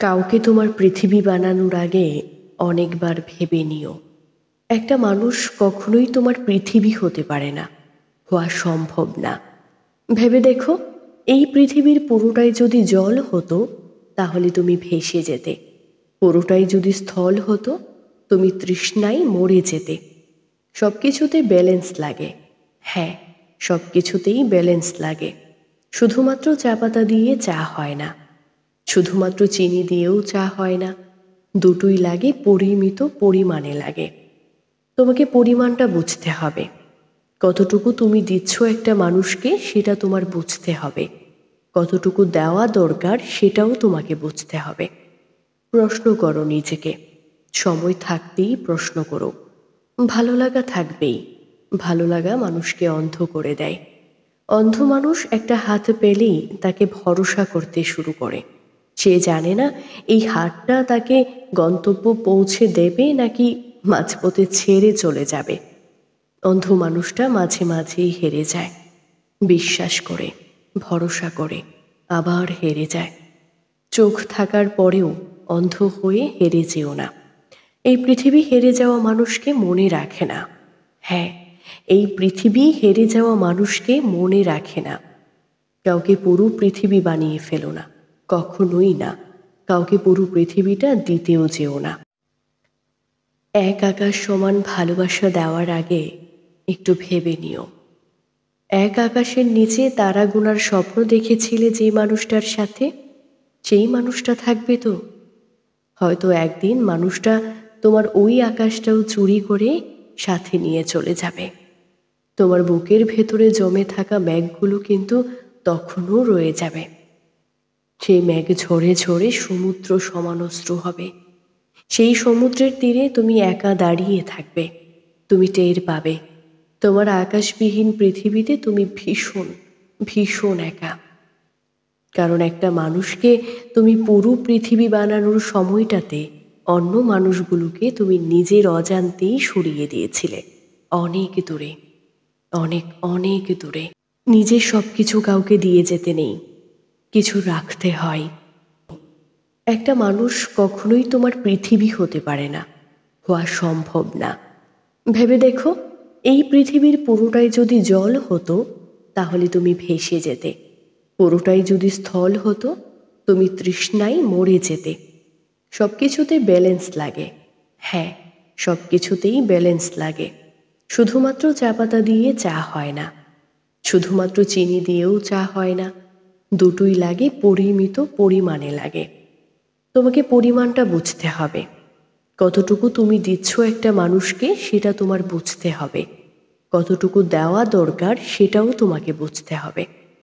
কাউকে তোমার পৃথিবী বানানোর আগে অনেকবার ভেবে নিও। একটা মানুষ কখনোই তোমার পৃথিবী হতে পারে না, হওয়া সম্ভব না। ভেবে দেখো, এই পৃথিবীর পুরোটাই যদি জল হতো তাহলে তুমি ভেসে যেতে। পুরোটাই যদি স্থল হতো তুমি তৃষ্ণায় মরে যেতে। সব কিছুতে ব্যালেন্স লাগে। হ্যাঁ, সব কিছুতেই ব্যালেন্স লাগে। শুধুমাত্র চা পাতা দিয়ে চা হয় না, শুধুমাত্র চিনি দিয়েও চা হয় না। দুটোই লাগে, পরিমিত পরিমাণে লাগে। তোমাকে পরিমাণটা বুঝতে হবে। কতটুকু তুমি দিচ্ছ একটা মানুষকে সেটা তোমার বুঝতে হবে। কতটুকু দেওয়া দরকার সেটাও তোমাকে বুঝতে হবে। প্রশ্ন করো নিজেকে। সময় থাকতেই প্রশ্ন করো। ভালো লাগা থাকবেই। ভালো লাগা মানুষকে অন্ধ করে দেয়। অন্ধ মানুষ একটা হাত পেলেই তাকে ভরসা করতে শুরু করে। সে জানে না এই হাতটা তাকে গন্তব্য পৌঁছে দেবে নাকি মাঝপথে ছেড়ে চলে যাবে। অন্ধ মানুষটা মাঝে মাঝেই হেরে যায়। বিশ্বাস করে, ভরসা করে, আবার হেরে যায়। চোখ থাকার পরেও অন্ধ হয়ে হেরে যেও না। এই পৃথিবী হেরে যাওয়া মানুষকে মনে রাখে না। হ্যাঁ, এই পৃথিবী হেরে যাওয়া মানুষকে মনে রাখে না। কাউকে পুরো পৃথিবী বানিয়ে ফেলো না, কখনোই না। কাউকে পুরো পৃথিবীটা দিতেও যেও না। এক আকাশ সমান ভালোবাসা দেওয়ার আগে একটু ভেবে নিও। এক আকাশের নিচে তারা গোনার স্বপ্ন দেখেছিলে যে মানুষটার সাথে, সেই মানুষটা থাকবে তো? হয়তো একদিন মানুষটা তোমার ওই আকাশটাও চুরি করে সাথে নিয়ে চলে যাবে। তোমার বুকের ভেতরে জমে থাকা মেঘগুলো কিন্তু তখনও রয়ে যাবে। সেই মেঘ ঝরে ঝরে সমুদ্র সমানস্ত্র হবে। সেই সমুদ্রের তীরে তুমি একা দাঁড়িয়ে থাকবে। তুমি টের পাবে তোমার আকাশবিহীন পৃথিবীতে তুমি ভীষণ ভীষণ একা। কারণ একটা মানুষকে তুমি পুরো পৃথিবী বানানোর সময়টাতে অন্য মানুষগুলোকে তুমি নিজের অজান্তেই সরিয়ে দিয়েছিলে অনেক দূরে, অনেক অনেক দূরে। নিজের সব কিছু কাউকে দিয়ে যেতে নেই, কিছু রাখতে হয়। একটা মানুষ কখনোই তোমার পৃথিবী হতে পারে না, হওয়া সম্ভব না। ভেবে দেখো, এই পৃথিবীর পুরোটাই যদি জল হতো তাহলে তুমি ভেসে যেতে। পুরোটাই যদি স্থল হতো তুমি তৃষ্ণায় মরে যেতে। সব কিছুতে ব্যালেন্স লাগে। হ্যাঁ, সব কিছুতেই ব্যালেন্স লাগে। শুধুমাত্র চা পাতা দিয়ে চা হয় না, শুধুমাত্র চিনি দিয়েও চা হয় না। দুটোই লাগে, পরিমিত পরিমাণে লাগে। তোমাকে পরিমাণটা বুঝতে হবে। কতটুকু তুমি দিচ্ছ একটা মানুষকে সেটা তোমার বুঝতে হবে। কতটুকু দেওয়া দরকার সেটাও তোমাকে বুঝতে হবে।